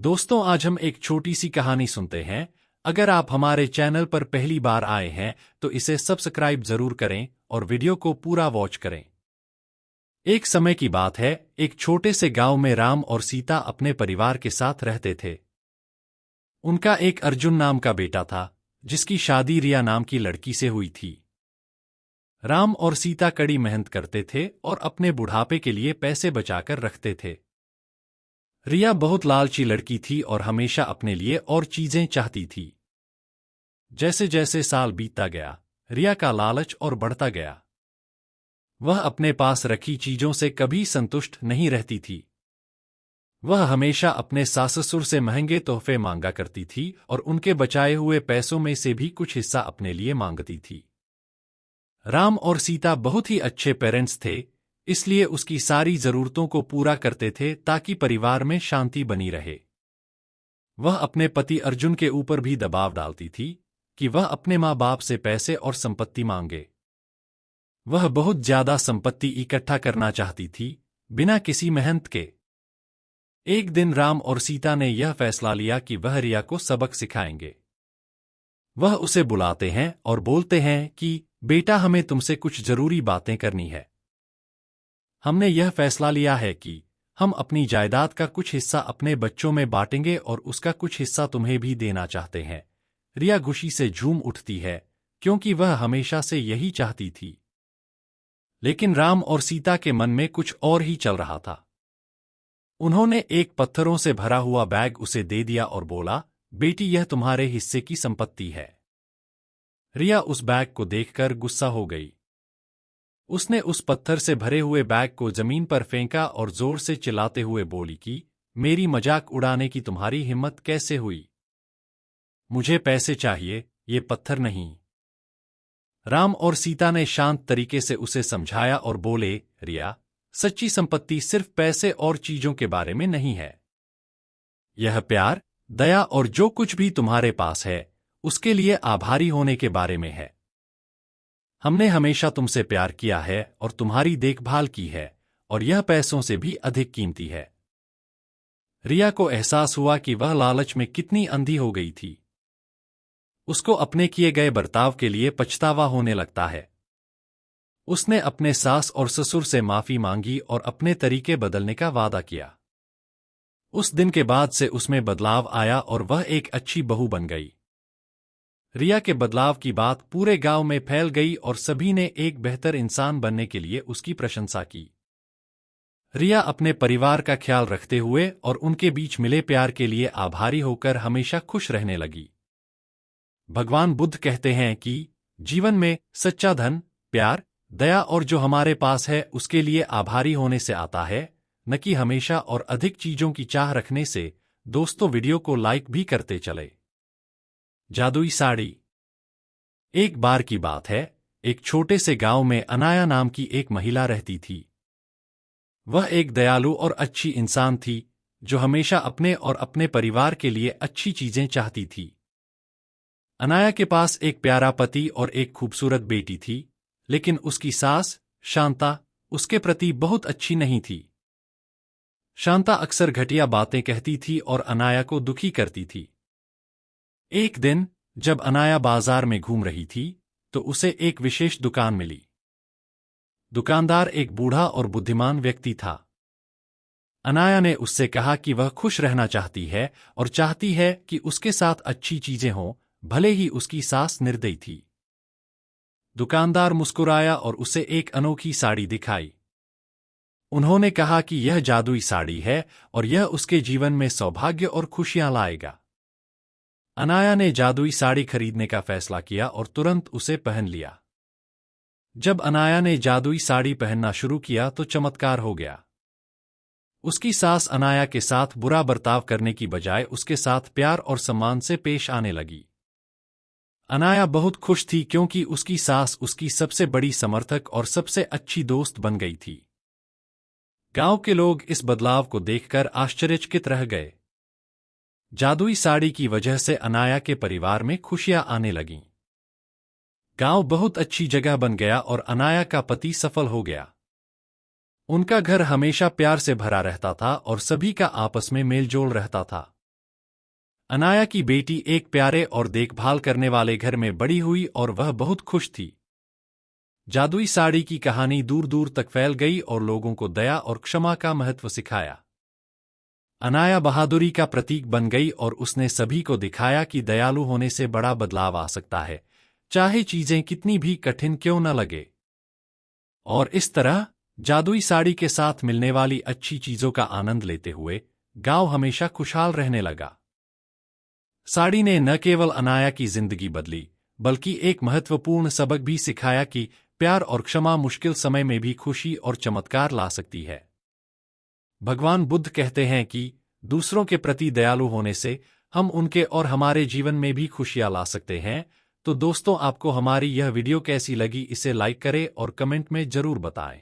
दोस्तों, आज हम एक छोटी सी कहानी सुनते हैं। अगर आप हमारे चैनल पर पहली बार आए हैं तो इसे सब्सक्राइब जरूर करें और वीडियो को पूरा वॉच करें। एक समय की बात है, एक छोटे से गांव में राम और सीता अपने परिवार के साथ रहते थे। उनका एक अर्जुन नाम का बेटा था, जिसकी शादी रिया नाम की लड़की से हुई थी। राम और सीता कड़ी मेहनत करते थे और अपने बुढ़ापे के लिए पैसे बचाकर रखते थे। रिया बहुत लालची लड़की थी और हमेशा अपने लिए और चीजें चाहती थी। जैसे जैसे साल बीतता गया, रिया का लालच और बढ़ता गया। वह अपने पास रखी चीजों से कभी संतुष्ट नहीं रहती थी। वह हमेशा अपने सास-ससुर से महंगे तोहफे मांगा करती थी और उनके बचाए हुए पैसों में से भी कुछ हिस्सा अपने लिए मांगती थी। राम और सीता बहुत ही अच्छे पेरेंट्स थे, इसलिए उसकी सारी जरूरतों को पूरा करते थे ताकि परिवार में शांति बनी रहे। वह अपने पति अर्जुन के ऊपर भी दबाव डालती थी कि वह अपने माँ बाप से पैसे और संपत्ति मांगे। वह बहुत ज्यादा संपत्ति इकट्ठा करना चाहती थी, बिना किसी मेहनत के। एक दिन राम और सीता ने यह फैसला लिया कि वह रिया को सबक सिखाएंगे। वह उसे बुलाते हैं और बोलते हैं कि बेटा, हमें तुमसे कुछ जरूरी बातें करनी है। हमने यह फैसला लिया है कि हम अपनी जायदाद का कुछ हिस्सा अपने बच्चों में बांटेंगे और उसका कुछ हिस्सा तुम्हें भी देना चाहते हैं। रिया खुशी से झूम उठती है, क्योंकि वह हमेशा से यही चाहती थी। लेकिन राम और सीता के मन में कुछ और ही चल रहा था। उन्होंने एक पत्थरों से भरा हुआ बैग उसे दे दिया और बोला, बेटी, यह तुम्हारे हिस्से की संपत्ति है। रिया उस बैग को देखकर गुस्सा हो गई। उसने उस पत्थर से भरे हुए बैग को जमीन पर फेंका और जोर से चिल्लाते हुए बोली कि मेरी मजाक उड़ाने की तुम्हारी हिम्मत कैसे हुई? मुझे पैसे चाहिए, ये पत्थर नहीं। राम और सीता ने शांत तरीके से उसे समझाया और बोले, रिया, सच्ची संपत्ति सिर्फ पैसे और चीजों के बारे में नहीं है। यह प्यार, दया और जो कुछ भी तुम्हारे पास है, उसके लिए आभारी होने के बारे में है। हमने हमेशा तुमसे प्यार किया है और तुम्हारी देखभाल की है, और यह पैसों से भी अधिक कीमती है। रिया को एहसास हुआ कि वह लालच में कितनी अंधी हो गई थी। उसको अपने किए गए बर्ताव के लिए पछतावा होने लगता है। उसने अपने सास और ससुर से माफी मांगी और अपने तरीके बदलने का वादा किया। उस दिन के बाद से उसमें बदलाव आया और वह एक अच्छी बहू बन गई। रिया के बदलाव की बात पूरे गांव में फैल गई और सभी ने एक बेहतर इंसान बनने के लिए उसकी प्रशंसा की। रिया अपने परिवार का ख्याल रखते हुए और उनके बीच मिले प्यार के लिए आभारी होकर हमेशा खुश रहने लगी। भगवान बुद्ध कहते हैं कि जीवन में सच्चा धन, प्यार, दया और जो हमारे पास है उसके लिए आभारी होने से आता है, न कि हमेशा और अधिक चीजों की चाह रखने से। दोस्तों, वीडियो को लाइक भी करते चले। जादुई साड़ी। एक बार की बात है, एक छोटे से गांव में अनाया नाम की एक महिला रहती थी। वह एक दयालु और अच्छी इंसान थी, जो हमेशा अपने और अपने परिवार के लिए अच्छी चीजें चाहती थी। अनाया के पास एक प्यारा पति और एक खूबसूरत बेटी थी, लेकिन उसकी सास, शांता, उसके प्रति बहुत अच्छी नहीं थी। शांता अक्सर घटिया बातें कहती थी और अनाया को दुखी करती थी। एक दिन जब अनाया बाजार में घूम रही थी, तो उसे एक विशेष दुकान मिली। दुकानदार एक बूढ़ा और बुद्धिमान व्यक्ति था। अनाया ने उससे कहा कि वह खुश रहना चाहती है और चाहती है कि उसके साथ अच्छी चीजें हों, भले ही उसकी सास निर्दयी थी। दुकानदार मुस्कुराया और उसे एक अनोखी साड़ी दिखाई। उन्होंने कहा कि यह जादुई साड़ी है और यह उसके जीवन में सौभाग्य और खुशियां लाएगा। अनाया ने जादुई साड़ी खरीदने का फैसला किया और तुरंत उसे पहन लिया। जब अनाया ने जादुई साड़ी पहनना शुरू किया तो चमत्कार हो गया। उसकी सास अनाया के साथ बुरा बर्ताव करने की बजाय उसके साथ प्यार और सम्मान से पेश आने लगी। अनाया बहुत खुश थी क्योंकि उसकी सास उसकी सबसे बड़ी समर्थक और सबसे अच्छी दोस्त बन गई थी। गांव के लोग इस बदलाव को देखकर आश्चर्यचकित रह गए। जादुई साड़ी की वजह से अनाया के परिवार में खुशियां आने लगीं। गांव बहुत अच्छी जगह बन गया और अनाया का पति सफल हो गया। उनका घर हमेशा प्यार से भरा रहता था और सभी का आपस में मेलजोल रहता था। अनाया की बेटी एक प्यारे और देखभाल करने वाले घर में बड़ी हुई और वह बहुत खुश थी। जादुई साड़ी की कहानी दूर दूर तक फैल गई और लोगों को दया और क्षमा का महत्व सिखाया। अनाया बहादुरी का प्रतीक बन गई और उसने सभी को दिखाया कि दयालु होने से बड़ा बदलाव आ सकता है, चाहे चीजें कितनी भी कठिन क्यों न लगे। और इस तरह जादुई साड़ी के साथ मिलने वाली अच्छी चीजों का आनंद लेते हुए गांव हमेशा खुशहाल रहने लगा। साड़ी ने न केवल अनाया की जिंदगी बदली, बल्कि एक महत्वपूर्ण सबक भी सिखाया कि प्यार और क्षमा मुश्किल समय में भी खुशी और चमत्कार ला सकती है। भगवान बुद्ध कहते हैं कि दूसरों के प्रति दयालु होने से हम उनके और हमारे जीवन में भी खुशियां ला सकते हैं। तो दोस्तों, आपको हमारी यह वीडियो कैसी लगी इसे लाइक करें और कमेंट में जरूर बताएं।